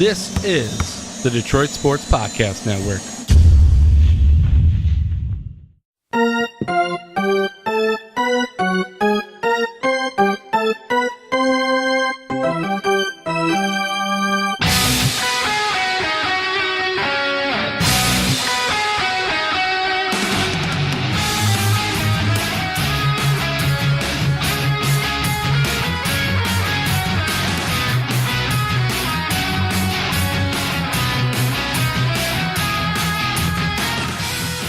This is the Detroit Sports Podcast Network.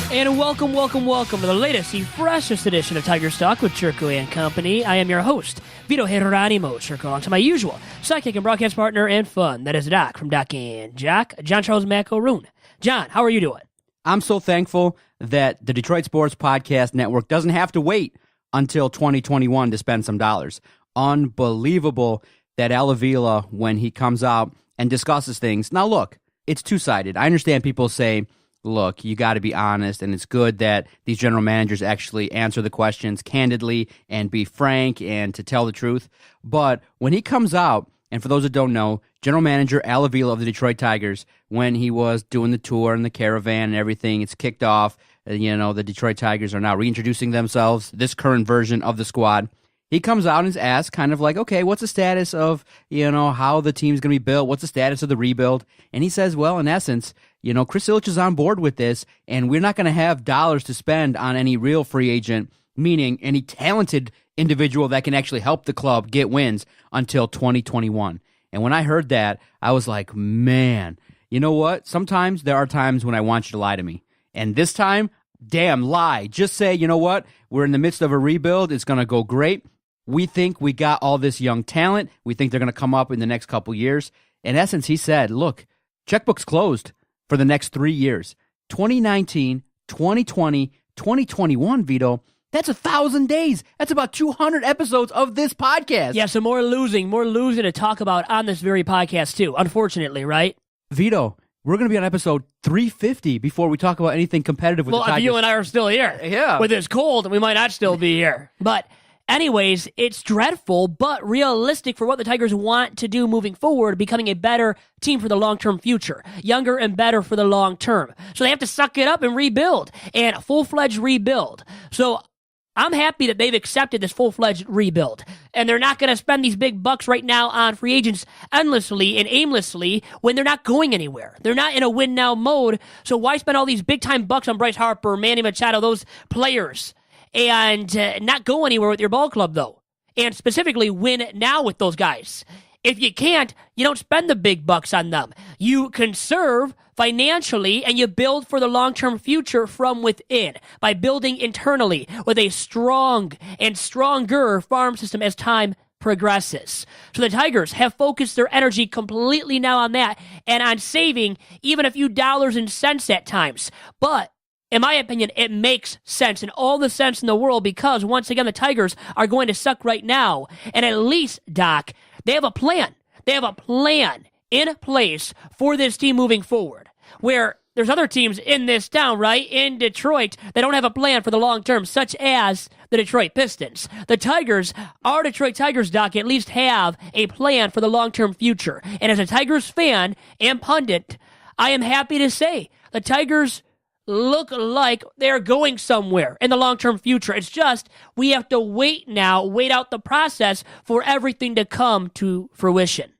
And welcome to the latest, the freshest edition of Tigers Talk with Chirco and Company. I am your host, Vito Geronimo Chirco, alongside my usual sidekick and broadcast partner and fun. That is Doc from Doc and Jack, John Charles McElroon. John, how are you doing? I'm so thankful that the Detroit Sports Podcast Network doesn't have to wait until 2021 to spend some dollars. Unbelievable that Avila, when he comes out and discusses things. Now, look, it's two-sided. I understand people say, look, you got to be honest, and it's good that these general managers actually answer the questions candidly and be frank and to tell the truth. But when he comes out, and for those that don't know, general manager Avila of the Detroit Tigers, when he was doing the tour and the caravan and everything, it's kicked off. The Detroit Tigers are now reintroducing themselves, this current version of the squad. He comes out and is asked kind of like, okay, what's the status of, how the team's going to be built? What's the status of the rebuild? And he says, well, in essence, Chris Ilitch is on board with this, and we're not going to have dollars to spend on any real free agent, meaning any talented individual that can actually help the club get wins until 2021. And when I heard that, I was like, man, you know what? Sometimes there are times when I want you to lie to me. And this time, damn, lie. Just say, you know what? We're in the midst of a rebuild. It's going to go great. We think we got all this young talent. We think they're going to come up in the next couple years. In essence, he said, look, checkbooks closed for the next 3 years. 2019, 2020, 2021, Vito. That's 1,000 days. That's about 200 episodes of this podcast. Yeah, so more losing to talk about on this very podcast too, unfortunately, right? Vito, we're going to be on episode 350 before we talk about anything competitive with the Tigers. Well, if you and I are still here. Yeah. With this cold, we might not still be here. But anyways, it's dreadful, but realistic for what the Tigers want to do moving forward, becoming a better team for the long-term future, younger and better for the long term. So they have to suck it up and rebuild, and full-fledged rebuild. So I'm happy that they've accepted this full-fledged rebuild, and they're not going to spend these big bucks right now on free agents endlessly and aimlessly when they're not going anywhere. They're not in a win-now mode, so why spend all these big-time bucks on Bryce Harper, Manny Machado, those players, and not go anywhere with your ball club, though? And specifically, win now with those guys. If you can't, you don't spend the big bucks on them. You conserve financially, and you build for the long-term future from within by building internally with a strong and stronger farm system as time progresses. So the Tigers have focused their energy completely now on that and on saving even a few dollars and cents at times. But in my opinion, it makes sense, and all the sense in the world, because once again, the Tigers are going to suck right now. And at least, Doc, they have a plan. They have a plan in place for this team moving forward, where there's other teams in this town, right, in Detroit, that don't have a plan for the long term, such as the Detroit Pistons. The Tigers, our Detroit Tigers, Doc, at least have a plan for the long-term future. And as a Tigers fan and pundit, I am happy to say the Tigers look like they're going somewhere in the long-term future. It's just we have to wait out the process for everything to come to fruition.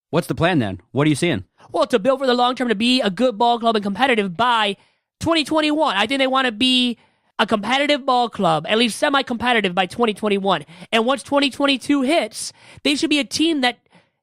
What's the plan then? What are you seeing? Well, to build for the long term, to be a good ball club and competitive by 2021. I think they want to be a competitive ball club, at least semi-competitive by 2021. And once 2022 hits, they should be a team that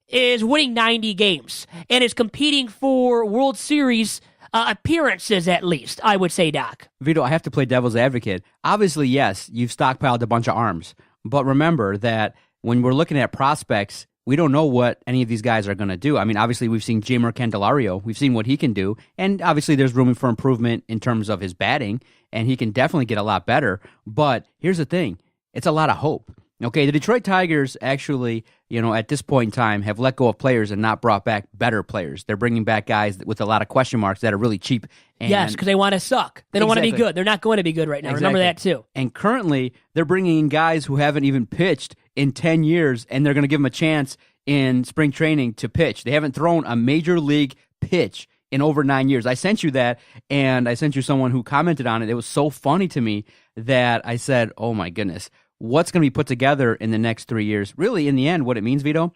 is winning 90 games and is competing for World Series appearances, at least, I would say, Doc. Vito, I have to play devil's advocate. Obviously, yes, you've stockpiled a bunch of arms. But remember that when we're looking at prospects, we don't know what any of these guys are going to do. I mean, obviously, we've seen Jeimer Candelario. We've seen what he can do. And obviously, there's room for improvement in terms of his batting, and he can definitely get a lot better. But here's the thing. It's a lot of hope. Okay, the Detroit Tigers actually, at this point in time, have let go of players and not brought back better players. They're bringing back guys with a lot of question marks that are really cheap. And yes, because they want to suck. They don't want to be good. They're not going to be good right now. Remember that, too. And currently, they're bringing in guys who haven't even pitched in 10 years, and they're going to give them a chance in spring training to pitch. They haven't thrown a major league pitch in over 9 years. I sent you that, and I sent you someone who commented on it. It was so funny to me that I said, oh my goodness, what's going to be put together in the next 3 years? Really, in the end, what it means, Vito,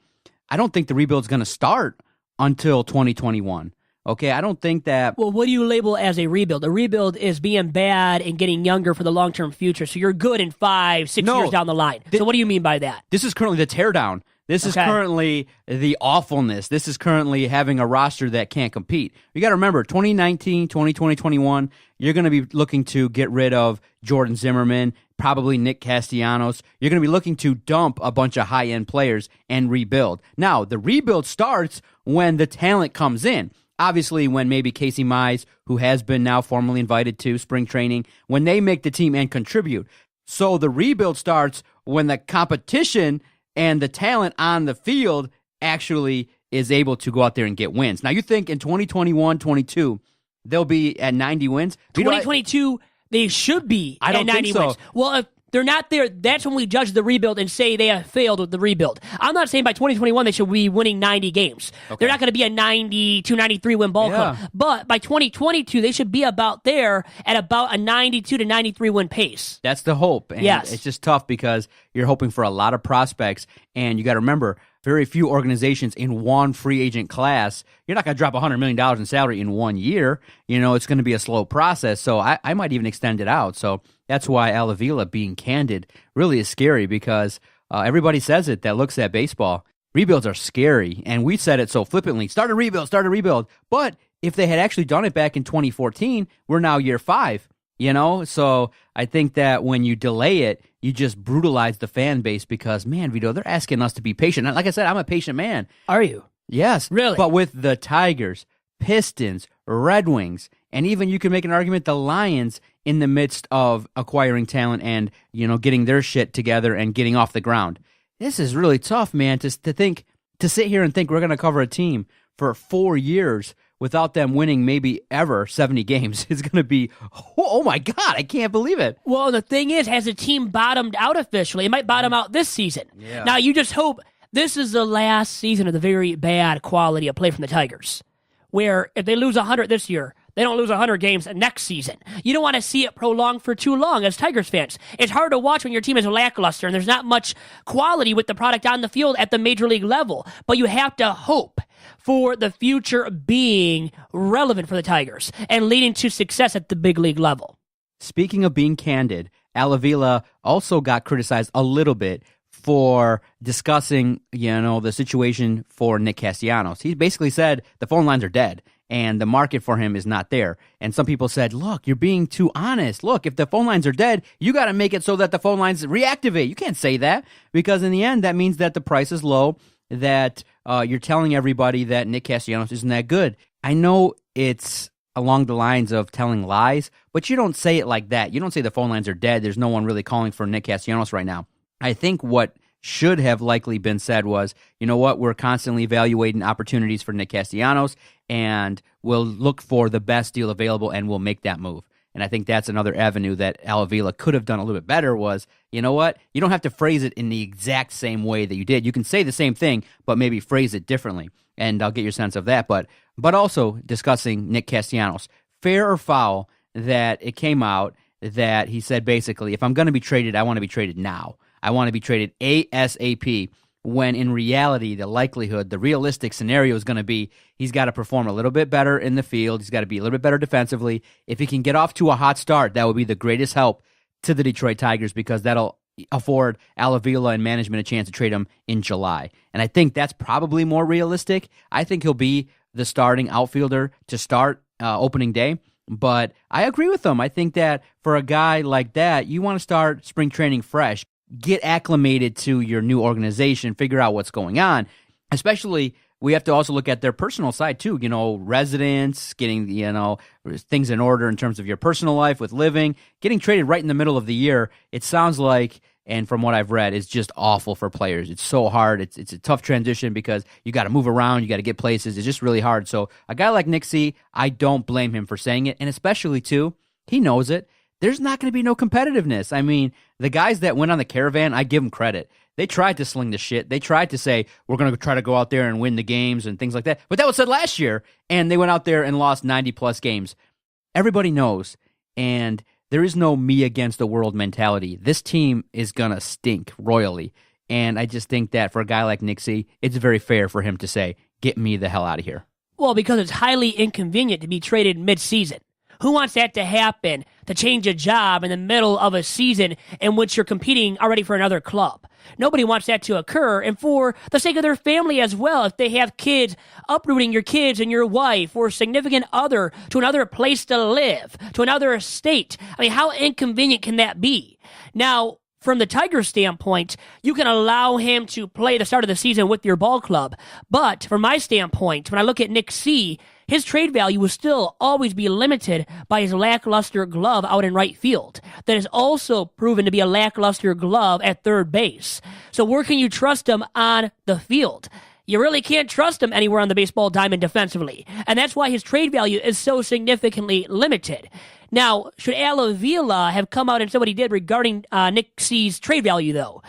I don't think the rebuild's going to start until 2021. Okay, I don't think that... Well, what do you label as a rebuild? A rebuild is being bad and getting younger for the long-term future, so you're good in 5-6 years down the line. So what do you mean by that? This is currently the teardown. This is currently the awfulness. This is currently having a roster that can't compete. You got to remember, 2019, 2020, 21, you're going to be looking to get rid of Jordan Zimmerman, probably Nick Castellanos. You're going to be looking to dump a bunch of high-end players and rebuild. Now, the rebuild starts when the talent comes in. Obviously, when maybe Casey Mize, who has been now formally invited to spring training, when they make the team and contribute. So the rebuild starts when the competition and the talent on the field actually is able to go out there and get wins. Now, you think in 2021, 22, they'll be at 90 wins? 2022, they should be at 90 wins. Well, if they're not there, that's when we judge the rebuild and say they have failed with the rebuild. I'm not saying by 2021 they should be winning 90 games. Okay. They're not going to be a 92, 93 win ball club. But by 2022, they should be about there at about a 92 to 93 win pace. That's the hope. And yes. It's just tough because you're hoping for a lot of prospects, and you got to remember, very few organizations in one free agent class. You're not going to drop $100 million in salary in 1 year. You know, it's going to be a slow process. So I might even extend it out. So that's why Avila being candid really is scary, because everybody says it that looks at baseball. Rebuilds are scary. And we said it so flippantly, start a rebuild. But if they had actually done it back in 2014, we're now year 5. You know, so I think that when you delay it, you just brutalize the fan base because, man, Vito, they're asking us to be patient. And like I said, I'm a patient man. Are you? Yes. Really? But with the Tigers, Pistons, Red Wings, and even you can make an argument the Lions in the midst of acquiring talent and, you know, getting their shit together and getting off the ground. This is really tough, man, to sit here and think we're going to cover a team for 4 years without them winning maybe ever 70 games. Is going to be, oh my God, I can't believe it. Well, the thing is, has the team bottomed out officially? It might bottom out this season. Yeah. Now, you just hope this is the last season of the very bad quality of play from the Tigers, where if they lose 100 this year, they don't lose 100 games next season. You don't want to see it prolonged for too long as Tigers fans. It's hard to watch when your team is lackluster and there's not much quality with the product on the field at the major league level. But you have to hope for the future being relevant for the Tigers and leading to success at the big league level. Speaking of being candid, Avila also got criticized a little bit for discussing, you know, the situation for Nick Castellanos. He basically said the phone lines are dead and the market for him is not there. And some people said, look, you're being too honest. Look, if the phone lines are dead, you got to make it so that the phone lines reactivate. You can't say that, because in the end, that means that the price is low, that you're telling everybody that Nick Castellanos isn't that good. I know it's along the lines of telling lies, but you don't say it like that. You don't say the phone lines are dead. There's no one really calling for Nick Castellanos right now. I think what should have likely been said was, you know what, we're constantly evaluating opportunities for Nick Castellanos, and we'll look for the best deal available, and we'll make that move. And I think that's another avenue that Avila could have done a little bit better was, you know what, you don't have to phrase it in the exact same way that you did. You can say the same thing, but maybe phrase it differently, and I'll get your sense of that. But also discussing Nick Castellanos, fair or foul that it came out that he said basically, if I'm going to be traded, I want to be traded now. I want to be traded ASAP, when in reality, the likelihood, the realistic scenario is going to be he's got to perform a little bit better in the field. He's got to be a little bit better defensively. If he can get off to a hot start, that would be the greatest help to the Detroit Tigers, because that'll afford Avila and management a chance to trade him in July. And I think that's probably more realistic. I think he'll be the starting outfielder to start opening day. But I agree with them. I think that for a guy like that, you want to start spring training fresh. Get acclimated to your new organization, figure out what's going on. Especially, we have to also look at their personal side too. You know, residence, getting, you know, things in order in terms of your personal life with living. Getting traded right in the middle of the year, it sounds like, and from what I've read, is just awful for players. It's so hard. It's a tough transition because you got to move around, you got to get places. It's just really hard. So a guy like Nick C, I don't blame him for saying it, and especially too, he knows it. there's not going to be no competitiveness. I mean, the guys that went on the Caravan, I give them credit. They tried to sling the shit. They tried to say, we're going to try to go out there and win the games and things like that. But that was said last year, and they went out there and lost 90-plus games. Everybody knows, and there is no me against the world mentality. This team is going to stink royally, and I just think that for a guy like Nick C, it's very fair for him to say, get me the hell out of here. Well, because it's highly inconvenient to be traded mid-season. Who wants that to happen, to change a job in the middle of a season in which you're competing already for another club? Nobody wants that to occur, and for the sake of their family as well, if they have kids, uprooting your kids and your wife or significant other to another place to live, to another state. I mean, how inconvenient can that be? Now, from the Tigers' standpoint, you can allow him to play the start of the season with your ball club. But from my standpoint, when I look at Nick C., his trade value will still always be limited by his lackluster glove out in right field. That is also proven to be a lackluster glove at third base. So where can you trust him on the field? You really can't trust him anywhere on the baseball diamond defensively. And that's why his trade value is so significantly limited. Now, should Avila have come out and said what he did regarding Nick C's trade value, though?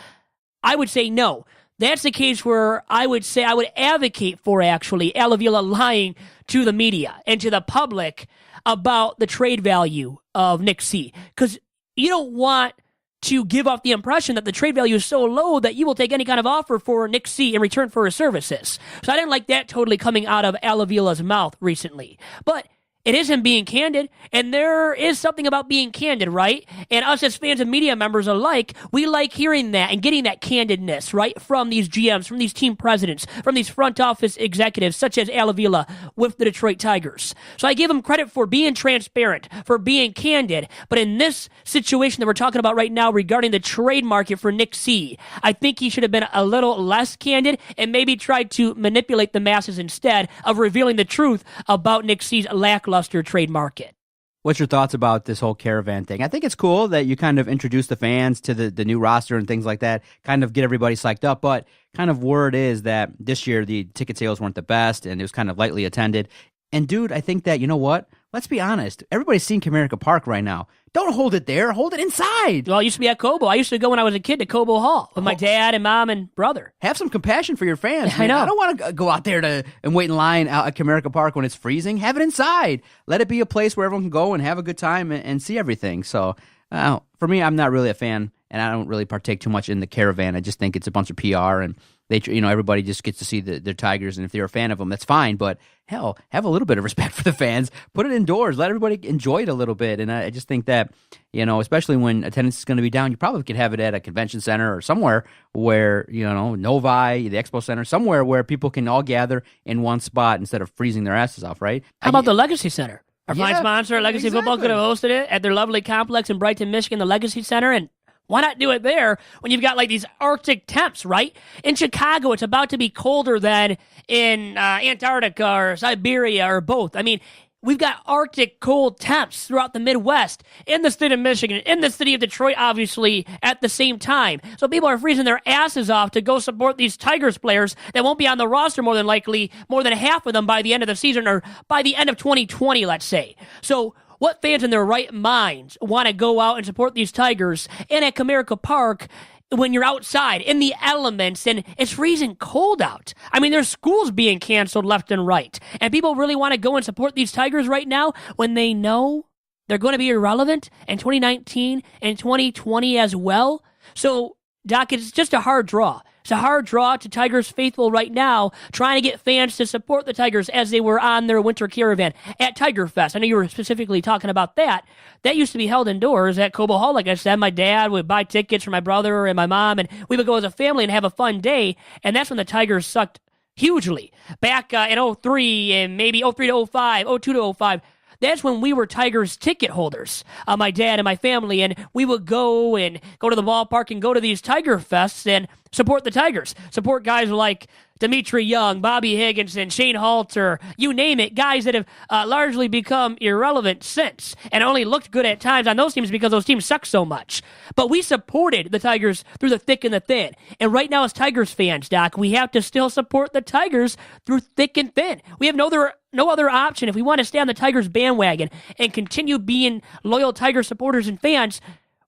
I would say no. That's the case where I would say I would advocate for, actually, Avila lying to the media and to the public about the trade value of Nick C. Because you don't want to give off the impression that the trade value is so low that you will take any kind of offer for Nick C in return for his services. So I didn't like that totally coming out of Avila's mouth recently. But it is him being candid, and there is something about being candid, right? And us as fans and media members alike, we like hearing that and getting that candidness, right, from these GMs, from these team presidents, from these front office executives, such as Avila with the Detroit Tigers. So I give him credit for being transparent, for being candid, but in this situation that we're talking about right now regarding the trade market for Nick C., I think he should have been a little less candid and maybe tried to manipulate the masses instead of revealing the truth about Nick C's lackluster trade market. What's your thoughts about this whole Caravan thing? I think it's cool that you kind of introduce the fans to the new roster and things like that, kind of get everybody psyched up, but kind of word is that this year the ticket sales weren't the best and it was kind of lightly attended. And dude, I think that, you know what? Let's be honest. Everybody's seeing Comerica Park right now. Don't hold it there. Hold it inside. Well, I used to be at Cobo. I used to go when I was a kid to Cobo Hall with my dad and mom and brother. Have some compassion for your fans. I know. I don't want to go out there and wait in line out at Comerica Park when it's freezing. Have it inside. Let it be a place where everyone can go and have a good time and see everything. So for me, I'm not really a fan, and I don't really partake too much in the Caravan. I just think it's a bunch of PR, and everybody just gets to see their Tigers, and if they're a fan of them, that's fine. But hell, have a little bit of respect for the fans. Put it indoors. Let everybody enjoy it a little bit. And I just think that, especially when attendance is going to be down, you probably could have it at a convention center or somewhere where, Novi, the Expo Center, somewhere where people can all gather in one spot instead of freezing their asses off, right? How about the Legacy Center? Our fine sponsor, Legacy exactly. Football, could have hosted it at their lovely complex in Brighton, Michigan, the Legacy Center, and why not do it there when you've got like these Arctic temps, right? In Chicago, it's about to be colder than in Antarctica or Siberia or both. I mean, we've got Arctic cold temps throughout the Midwest, in the state of Michigan, in the city of Detroit, obviously, at the same time. So people are freezing their asses off to go support these Tigers players that won't be on the roster more than likely, more than half of them by the end of the season or by the end of 2020, let's say. So what fans in their right minds want to go out and support these Tigers and at Comerica Park when you're outside in the elements and it's freezing cold out? I mean, there's schools being canceled left and right. And people really want to go and support these Tigers right now when they know they're going to be irrelevant in 2019 and 2020 as well. So, Doc, it's just a hard draw. It's a hard draw to Tigers faithful right now, trying to get fans to support the Tigers as they were on their winter caravan at Tiger Fest. I know you were specifically talking about that. That used to be held indoors at Cobo Hall. Like I said, my dad would buy tickets for my brother and my mom, and we would go as a family and have a fun day. And that's when the Tigers sucked hugely. Back in 03 and maybe 03 to 05, 02 to 05. That's when we were Tigers ticket holders, my dad and my family, and we would go to the ballpark and go to these Tiger Fests and support the Tigers, support guys like Dimitri Young, Bobby Higginson, Shane Halter, you name it, guys that have largely become irrelevant since and only looked good at times on those teams because those teams suck so much. But we supported the Tigers through the thick and the thin. And right now as Tigers fans, Doc, we have to still support the Tigers through thick and thin. We have no other option. If we want to stay on the Tigers bandwagon and continue being loyal Tiger supporters and fans,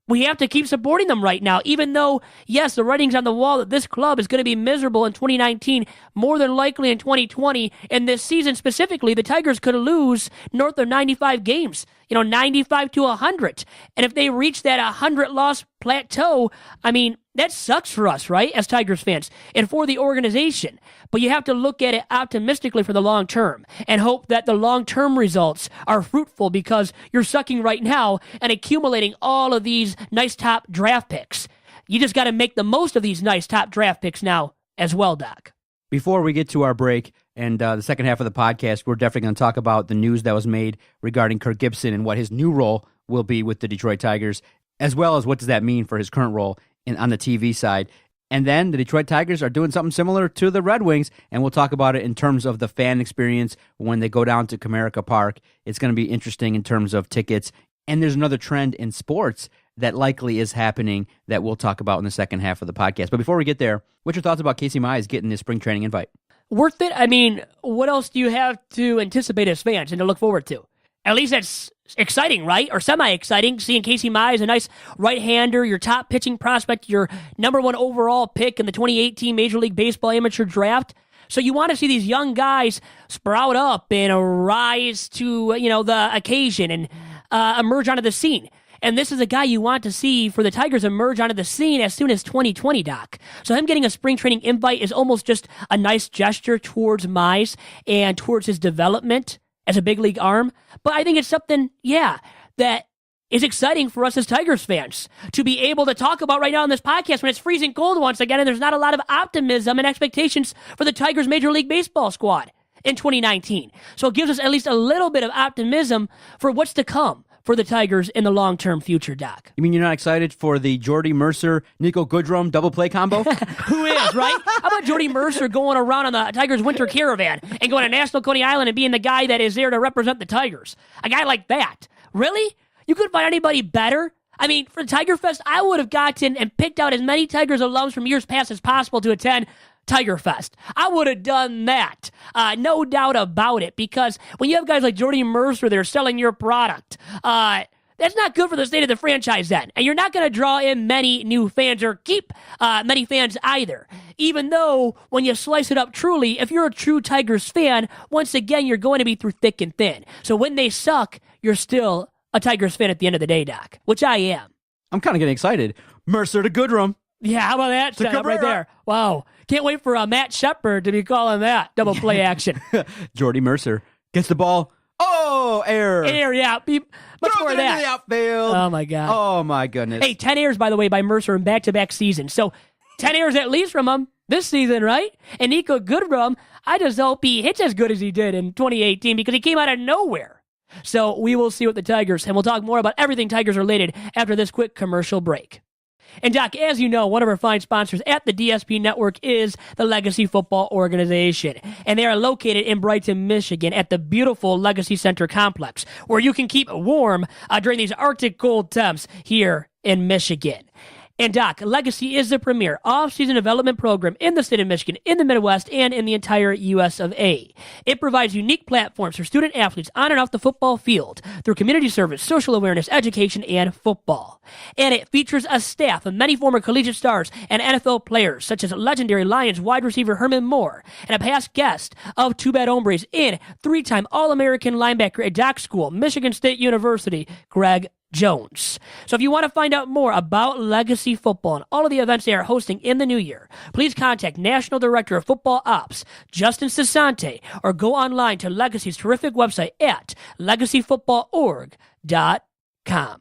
we have to keep supporting them right now, even though, yes, the writing's on the wall that this club is going to be miserable in 2019, more than likely in 2020, and this season specifically, the Tigers could lose north of 95 games, 95 to 100. And if they reach that 100-loss plateau, I mean, that sucks for us, right, as Tigers fans, and for the organization. But you have to look at it optimistically for the long term and hope that the long-term results are fruitful because you're sucking right now and accumulating all of these nice top draft picks. You just got to make the most of these nice top draft picks now as well, Doc. Before we get to our break and the second half of the podcast, we're definitely going to talk about the news that was made regarding Kirk Gibson and what his new role will be with the Detroit Tigers, as well as what does that mean for his current role on the TV side. And then the Detroit Tigers are doing something similar to the Red Wings, and we'll talk about it in terms of the fan experience when they go down to Comerica Park. It's going to be interesting in terms of tickets. And there's another trend in sports that likely is happening that we'll talk about in the second half of the podcast. But before we get there, what's your thoughts about Casey Mize getting this spring training invite? Worth it? I mean, what else do you have to anticipate as fans and to look forward to? At least that's exciting, right? Or semi-exciting, seeing Casey Mize, a nice right-hander, your top pitching prospect, your number one overall pick in the 2018 Major League Baseball amateur draft. So you want to see these young guys sprout up and rise to, the occasion and emerge onto the scene. And this is a guy you want to see for the Tigers emerge onto the scene as soon as 2020, Doc. So him getting a spring training invite is almost just a nice gesture towards Mize and towards his development as a big league arm. But I think it's something, that is exciting for us as Tigers fans to be able to talk about right now on this podcast when it's freezing cold once again and there's not a lot of optimism and expectations for the Tigers Major League Baseball squad in 2019. So it gives us at least a little bit of optimism for what's to come for the Tigers in the long-term future, Doc. You mean you're not excited for the Jordy Mercer, Nico Goodrum double play combo? Who is, right? How about Jordy Mercer going around on the Tigers winter caravan and going to National Coney Island and being the guy that is there to represent the Tigers? A guy like that. Really? You couldn't find anybody better? I mean, for Tiger Fest, I would have gotten and picked out as many Tigers alums from years past as possible to attend Tiger Fest. I would have done that. No doubt about it, because when you have guys like Jordy Mercer there selling your product, that's not good for the state of the franchise then. And you're not going to draw in many new fans or keep many fans either. Even though, when you slice it up truly, if you're a true Tigers fan, once again, you're going to be through thick and thin. So when they suck, you're still a Tigers fan at the end of the day, Doc, which I am. I'm kind of getting excited. Mercer to Goodrum. Yeah, how about that setup right there? Wow. Can't wait for Matt Shepard to be calling that double play action. Jordy Mercer gets the ball. Oh, error. Error, yeah. Much more of that. Into the outfield. Oh, my God. Oh, my goodness. Hey, 10 errors, by the way, by Mercer in back-to-back seasons. So 10 errors at least from him this season, right? And Nico Goodrum, I just hope he hits as good as he did in 2018 because he came out of nowhere. So we will see what the Tigers, and we'll talk more about everything Tigers related after this quick commercial break. And Doc, as you know, one of our fine sponsors at the DSP Network is the Legacy Football Organization. And they are located in Brighton, Michigan at the beautiful Legacy Center Complex, where you can keep warm during these Arctic cold temps here in Michigan. And Doc, Legacy is the premier off-season development program in the state of Michigan, in the Midwest, and in the entire U.S. of A. It provides unique platforms for student athletes on and off the football field through community service, social awareness, education, and football. And it features a staff of many former collegiate stars and NFL players, such as legendary Lions wide receiver Herman Moore, and a past guest of Two Bad Hombres in three-time All-American linebacker at Doc School, Michigan State University, Greg Jones. So if you want to find out more about Legacy Football and all of the events they are hosting in the new year, please contact National Director of Football Ops, Justin Cesante, or go online to Legacy's terrific website at legacyfootballorg.com.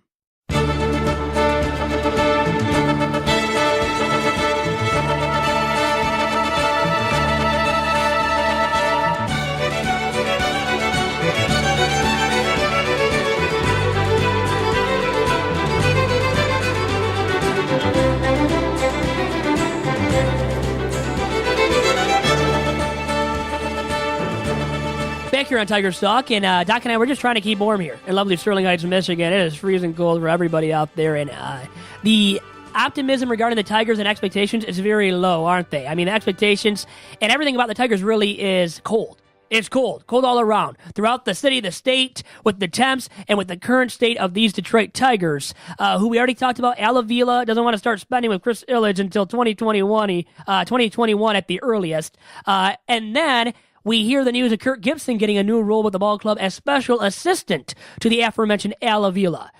back here on Tigers Talk, and Doc and I, we're just trying to keep warm here in lovely Sterling Heights, Michigan. It is freezing cold for everybody out there, and the optimism regarding the Tigers and expectations is very low, aren't they? I mean, the expectations and everything about the Tigers really is cold. It's cold all around, throughout the city, the state, with the temps, and with the current state of these Detroit Tigers, who we already talked about. Avila doesn't want to start spending with Chris Ilitch until 2021 at the earliest. And then we hear the news of Kirk Gibson getting a new role with the ball club as special assistant to the aforementioned Avila.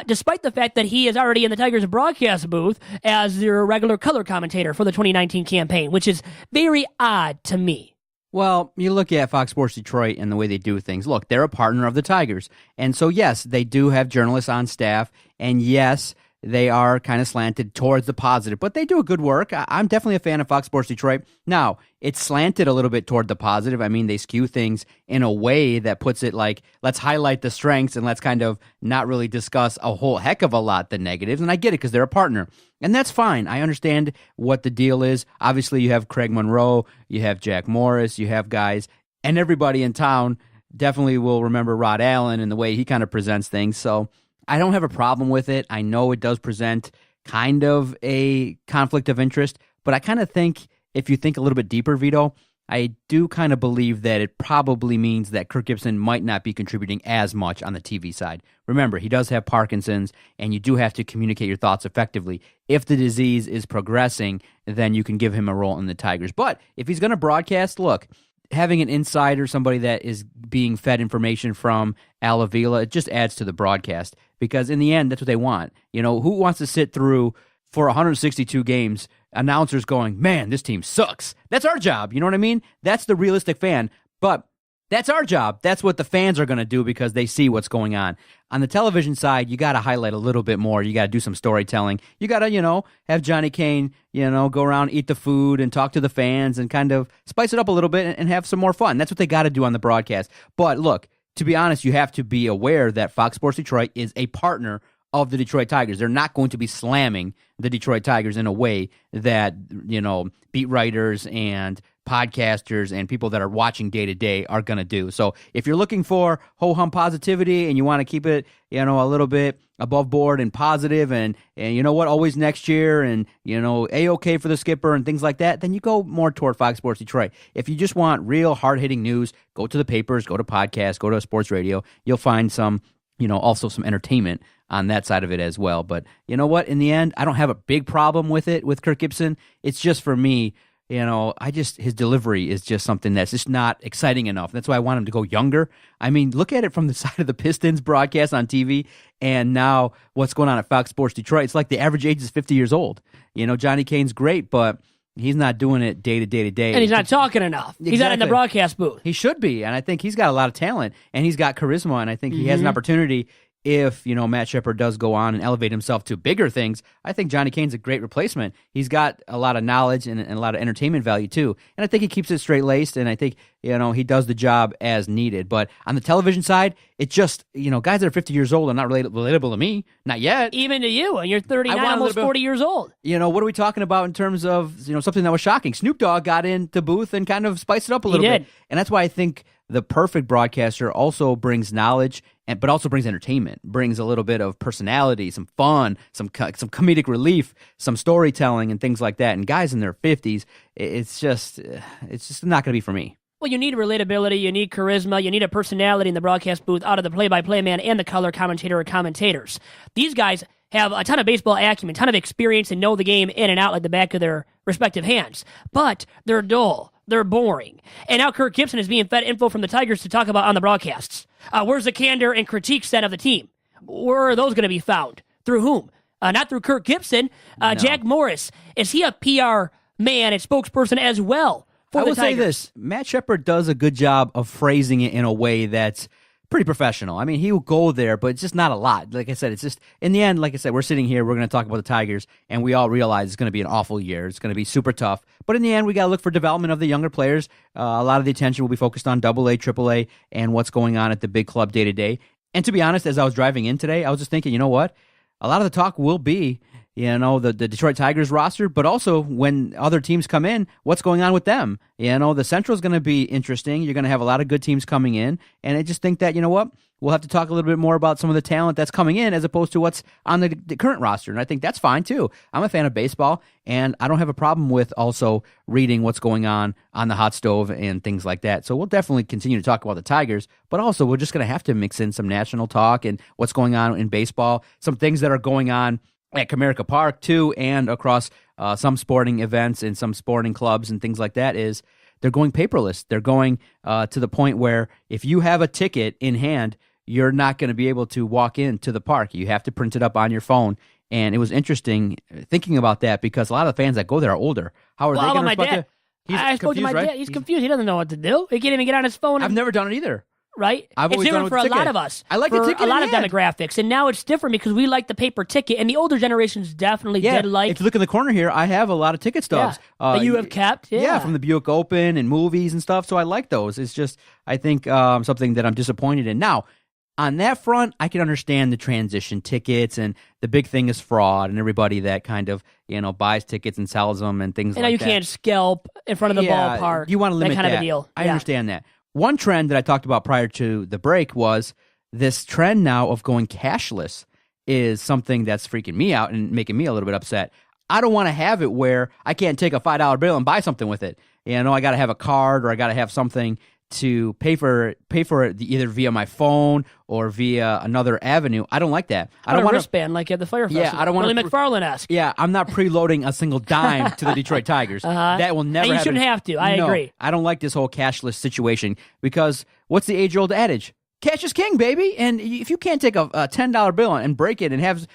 Despite the fact that he is already in the Tigers broadcast booth as their regular color commentator for the 2019 campaign, which is very odd to me. Well, you look at Fox Sports Detroit and the way they do things. Look, they're a partner of the Tigers. And so, yes, they do have journalists on staff. And yes, they are kind of slanted towards the positive, but they do a good work. I'm definitely a fan of Fox Sports Detroit. Now, it's slanted a little bit toward the positive. I mean, they skew things in a way that puts it like, let's highlight the strengths and let's kind of not really discuss a whole heck of a lot the negatives. And I get it because they're a partner. And that's fine. I understand what the deal is. Obviously, you have Craig Monroe, you have Jack Morris, you have guys, and everybody in town definitely will remember Rod Allen and the way he kind of presents things. So I don't have a problem with it. I know it does present kind of a conflict of interest, but I kind of think if you think a little bit deeper, Vito, I do kind of believe that it probably means that Kirk Gibson might not be contributing as much on the TV side. Remember, he does have Parkinson's, and you do have to communicate your thoughts effectively. If the disease is progressing, then you can give him a role in the Tigers. But if he's going to broadcast, look, having an insider, somebody that is being fed information from Avila, it just adds to the broadcast. Because in the end, that's what they want. You know, who wants to sit through for 162 games, announcers going, man, this team sucks. That's our job. You know what I mean? That's the realistic fan. But that's our job. That's what the fans are going to do because they see what's going on. On the television side, you got to highlight a little bit more. You got to do some storytelling. You got to, have Johnny Kane, go around, eat the food and talk to the fans and kind of spice it up a little bit and have some more fun. That's what they got to do on the broadcast. But look, to be honest, you have to be aware that Fox Sports Detroit is a partner of the Detroit Tigers. They're not going to be slamming the Detroit Tigers in a way that, beat writers and podcasters and people that are watching day to day are going to do. So if you're looking for ho-hum positivity and you want to keep it, a little bit above board and positive and you know what, always next year and, A-okay for the skipper and things like that, then you go more toward Fox Sports Detroit. If you just want real hard-hitting news, go to the papers, go to podcasts, go to sports radio. You'll find some, also some entertainment on that side of it as well. But you know what? In the end, I don't have a big problem with it, with Kirk Gibson. It's just for me, his delivery is just something that's just not exciting enough. That's why I want him to go younger. I mean, look at it from the side of the Pistons broadcast on TV and now what's going on at Fox Sports Detroit. It's like the average age is 50 years old. Johnny Kane's great, but he's not doing it day to day to day. And he's not talking enough. Exactly. He's not in the broadcast booth. He should be, and I think he's got a lot of talent, and he's got charisma, and I think he has an opportunity. If, Matt Shepard does go on and elevate himself to bigger things, I think Johnny Kane's a great replacement. He's got a lot of knowledge and a lot of entertainment value, too. And I think he keeps it straight-laced, and I think, he does the job as needed. But on the television side, it just, guys that are 50 years old are not relatable to me. Not yet. Even to you, and you're 39, almost 40 years old. What are we talking about in terms of, something that was shocking? Snoop Dogg got into booth and kind of spiced it up a little bit. And that's why I think the perfect broadcaster also brings knowledge, but also brings entertainment, brings a little bit of personality, some fun, some comedic relief, some storytelling, and things like that. And guys in their 50s, it's just not going to be for me. Well, you need relatability, you need charisma, you need a personality in the broadcast booth out of the play-by-play man and the color commentator or commentators. These guys have a ton of baseball acumen, ton of experience, and know the game in and out like the back of their respective hands. But they're dull. They're boring. And now Kirk Gibson is being fed info from the Tigers to talk about on the broadcasts. Where's the candor and critique set of the team? Where are those going to be found? Through whom? Not through Kirk Gibson. No. Jack Morris, is he a PR man and spokesperson as well for the Tigers? I will say this. Matt Shepard does a good job of phrasing it in a way that's pretty professional. I mean, he will go there, but it's just not a lot. Like I said, it's just, in the end, like I said, we're sitting here, we're going to talk about the Tigers, and we all realize it's going to be an awful year. It's going to be super tough. But in the end, we got to look for development of the younger players. A lot of the attention will be focused on AA, AAA, and what's going on at the big club day to day. And to be honest, as I was driving in today, I was just thinking, you know what? A lot of the talk will be, the Detroit Tigers roster, but also when other teams come in, what's going on with them? The Central is going to be interesting. You're going to have a lot of good teams coming in, and I just think that, we'll have to talk a little bit more about some of the talent that's coming in as opposed to what's on the current roster, and I think that's fine too. I'm a fan of baseball, and I don't have a problem with also reading what's going on the hot stove and things like that. So we'll definitely continue to talk about the Tigers, but also we're just going to have to mix in some national talk and what's going on in baseball, some things that are going on at Comerica Park too, and across some sporting events and some sporting clubs and things like that. Is they're going paperless. They're going to the point where if you have a ticket in hand, you're not going to be able to walk into the park. You have to print it up on your phone. And it was interesting thinking about that because a lot of the fans that go there are older. How are they going to respect it? I spoke to my dad. He's confused. He doesn't know what to do. He can't even get on his phone. I've never done it either. Right? It's different for a lot of us. I like the ticket. For a lot of demographics. And now it's different because we like the paper ticket. And the older generations definitely did like. If you look in the corner here, I have a lot of ticket stubs. That you have kept. Yeah, from the Buick Open and movies and stuff. So I like those. It's just, I think, something that I'm disappointed in. Now, on that front, I can understand the transition tickets, and the big thing is fraud and everybody that kind of, buys tickets and sells them and things like that. And you can't scalp in front of the ballpark. You want to limit that kind of a deal. I understand that. One trend that I talked about prior to the break was this trend now of going cashless is something that's freaking me out and making me a little bit upset. I don't want to have it where I can't take a $5 bill and buy something with it. I got to have a card or I got to have something to pay for it either via my phone or via another avenue. I don't like that. I don't want a wristband like at the Fire Festival. Yeah, I don't want Willie McFarlane-esque. Yeah, I'm not preloading a single dime to the Detroit Tigers. That will never happen. You shouldn't have to. I agree. I don't like this whole cashless situation because what's the age-old adage? Cash is king, baby. And if you can't take a $10 bill and break it and have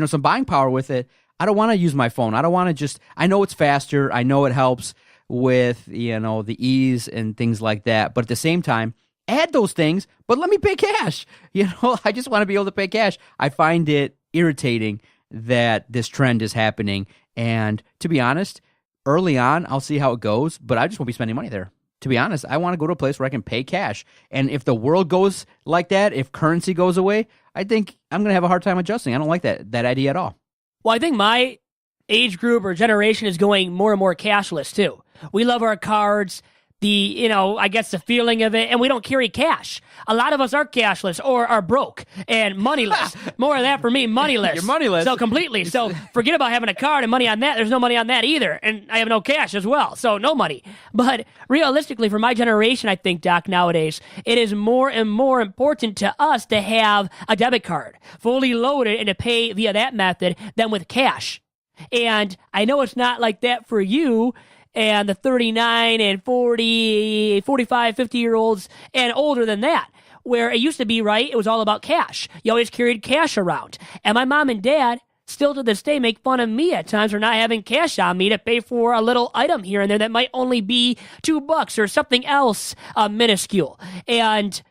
some buying power with it, I don't want to use my phone. I don't want to just. I know it's faster. I know it helps with the ease and things like that, but at the same time, add those things, but let me pay cash. I just want to be able to pay cash. I find it irritating that this trend is happening, and to be honest, early on, I'll see how it goes, but I just won't be spending money there. To be honest, I want to go to a place where I can pay cash, and if the world goes like that, if currency goes away, I think I'm going to have a hard time adjusting. I don't like that idea at all. Well, I think my age group or generation is going more and more cashless too. We love our cards, I guess the feeling of it, and we don't carry cash. A lot of us are cashless or are broke and moneyless. More of that for me, moneyless. You're moneyless. So completely. So forget about having a card and money on that. There's no money on that either. And I have no cash as well. So no money. But realistically, for my generation, I think, Doc, nowadays, it is more and more important to us to have a debit card fully loaded and to pay via that method than with cash. And I know it's not like that for you and the 39 and 40, 45, 50-year-olds and older than that, where it used to be, right, it was all about cash. You always carried cash around. And my mom and dad still to this day make fun of me at times for not having cash on me to pay for a little item here and there that might only be $2 or something else minuscule. And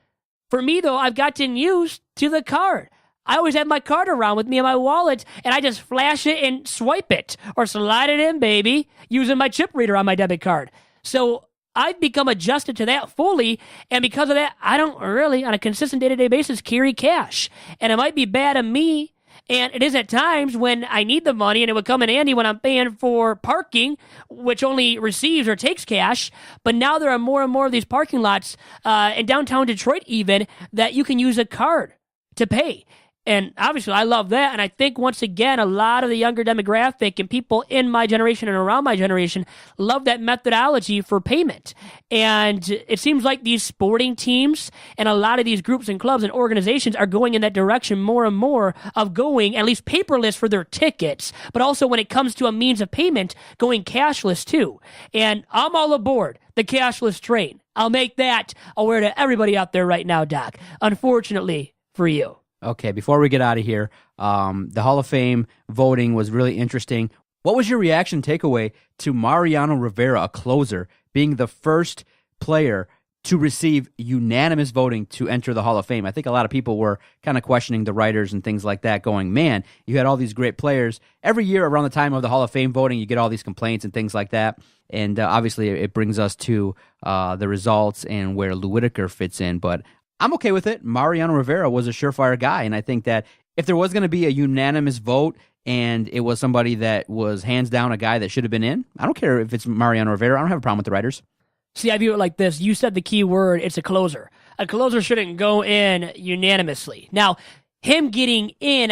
for me, though, I've gotten used to the card. I always have my card around with me in my wallet, and I just flash it and swipe it or slide it in, baby, using my chip reader on my debit card. So I've become adjusted to that fully, and because of that, I don't really, on a consistent day-to-day basis, carry cash. And it might be bad of me, and it is at times when I need the money, and it would come in handy when I'm paying for parking, which only receives or takes cash. But now there are more and more of these parking lots in downtown Detroit even that you can use a card to pay. And obviously, I love that. And I think, once again, a lot of the younger demographic and people in my generation and around my generation love that methodology for payment. And it seems like these sporting teams and a lot of these groups and clubs and organizations are going in that direction more and more of going at least paperless for their tickets, but also when it comes to a means of payment, going cashless too. And I'm all aboard the cashless train. I'll make that aware to everybody out there right now, Doc. Unfortunately for you. Okay, before we get out of here, the Hall of Fame voting was really interesting. What was your reaction takeaway to Mariano Rivera, a closer, being the first player to receive unanimous voting to enter the Hall of Fame? I think a lot of people were kind of questioning the writers and things like that, going, man, you had all these great players. Every year around the time of the Hall of Fame voting, you get all these complaints and things like that. And obviously it brings us to the results and where Lou Whitaker fits in. But I'm okay with it. Mariano Rivera was a surefire guy, and I think that if there was going to be a unanimous vote and it was somebody that was hands down a guy that should have been in, I don't care if it's Mariano Rivera. I don't have a problem with the writers. See, I view it like this. You said the key word, it's a closer. A closer shouldn't go in unanimously. Now, him getting in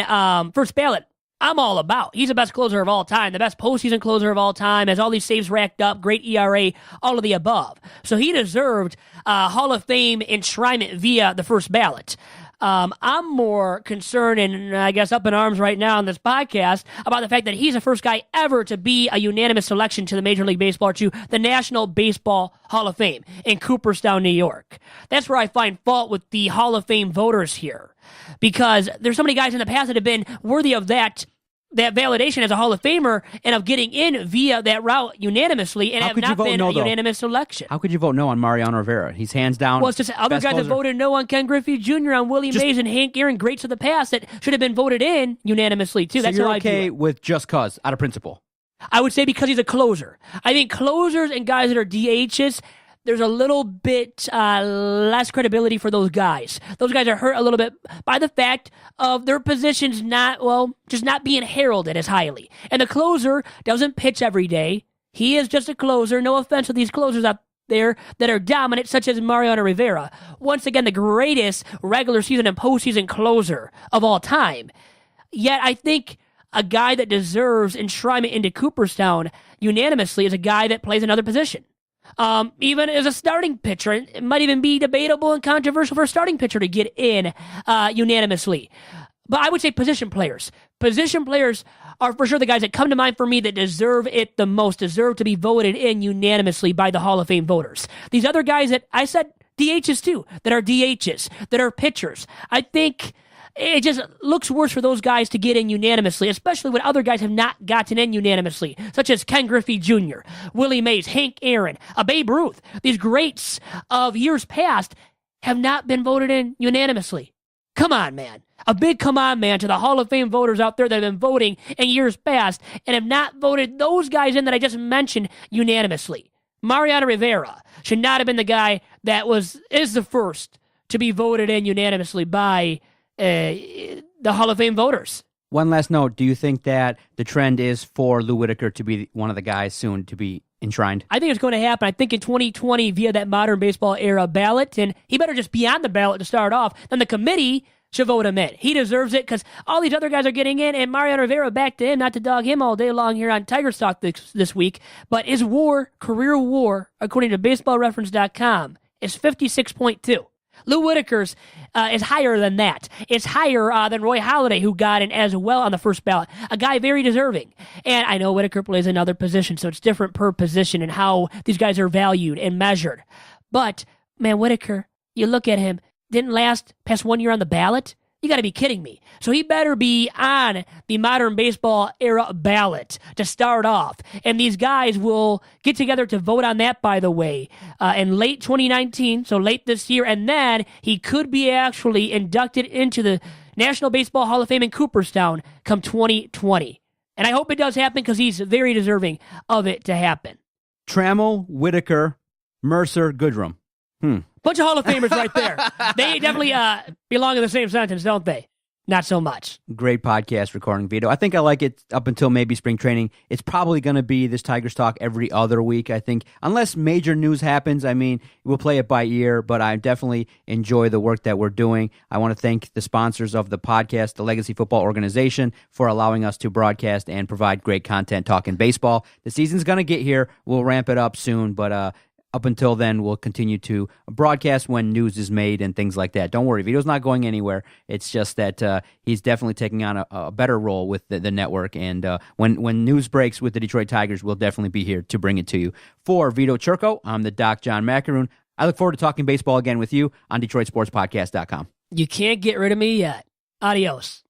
first ballot, I'm all about. He's the best closer of all time, the best postseason closer of all time, has all these saves racked up, great ERA, all of the above. So he deserved Hall of Fame enshrinement via the first ballot. I'm more concerned and I guess up in arms right now on this podcast about the fact that he's the first guy ever to be a unanimous selection to the Major League Baseball, to the National Baseball Hall of Fame in Cooperstown, New York. That's where I find fault with the Hall of Fame voters here, because there's so many guys in the past that have been worthy of that validation as a Hall of Famer and of getting in via that route unanimously and have not been a unanimous selection. How could you vote no on Mariano Rivera? He's hands down. Well, it's just other guys that voted no on Ken Griffey Jr., on Willie Mays and Hank Aaron, greats of the past that should have been voted in unanimously too. So That's you're how I okay view it. with just cause, out of principle? I would say because he's a closer. I think closers and guys that are DHs, there's a little bit less credibility for those guys. Those guys are hurt a little bit by the fact of their positions just not being heralded as highly. And the closer doesn't pitch every day. He is just a closer. No offense to these closers out there that are dominant, such as Mariano Rivera. Once again, the greatest regular season and postseason closer of all time. Yet I think a guy that deserves enshrinement into Cooperstown unanimously is a guy that plays another position. Even as a starting pitcher, it might even be debatable and controversial for a starting pitcher to get in unanimously. But I would say position players. Position players are for sure the guys that come to mind for me that deserve it the most, deserve to be voted in unanimously by the Hall of Fame voters. These other guys that I said DHs too, that are DHs, that are pitchers. I think it just looks worse for those guys to get in unanimously, especially when other guys have not gotten in unanimously, such as Ken Griffey Jr., Willie Mays, Hank Aaron, Babe Ruth. These greats of years past have not been voted in unanimously. Come on, man. A big come on, man, to the Hall of Fame voters out there that have been voting in years past and have not voted those guys in that I just mentioned unanimously. Mariano Rivera should not have been the guy that is the first to be voted in unanimously by the Hall of Fame voters. One last note. Do you think that the trend is for Lou Whitaker to be one of the guys soon to be enshrined? I think it's going to happen. I think in 2020 via that modern baseball era ballot, and he better just be on the ballot to start off. Then the committee should vote him in. He deserves it because all these other guys are getting in, and Mariano Rivera, back to him, not to dog him all day long here on Tiger Talk this week, but his career WAR, according to BaseballReference.com, is 56.2. Lou Whitaker's is higher than that. It's higher than Roy Halladay, who got in as well on the first ballot. A guy very deserving. And I know Whitaker plays another position, so it's different per position and how these guys are valued and measured. But, man, Whitaker, you look at him, didn't last past 1 year on the ballot? You got to be kidding me. So he better be on the modern baseball era ballot to start off. And these guys will get together to vote on that, by the way, in late 2019, so late this year. And then he could be actually inducted into the National Baseball Hall of Fame in Cooperstown come 2020. And I hope it does happen because he's very deserving of it to happen. Trammell, Whitaker, Mercer, Goodrum. Bunch of Hall of Famers right there. They definitely belong in the same sentence, don't they? Not so much. Great podcast recording, Vito. I think I like it up until maybe spring training. It's probably going to be this Tigers Talk every other week, I think. Unless major news happens, I mean, we'll play it by ear, but I definitely enjoy the work that we're doing. I want to thank the sponsors of the podcast, the Legacy Football Organization, for allowing us to broadcast and provide great content talking baseball. The season's going to get here. We'll ramp it up soon, but up until then, we'll continue to broadcast when news is made and things like that. Don't worry, Vito's not going anywhere. It's just that he's definitely taking on a better role with the network. And when news breaks with the Detroit Tigers, we'll definitely be here to bring it to you. For Vito Chirco, I'm the Doc John Macaroon. I look forward to talking baseball again with you on DetroitSportsPodcast.com. You can't get rid of me yet. Adios.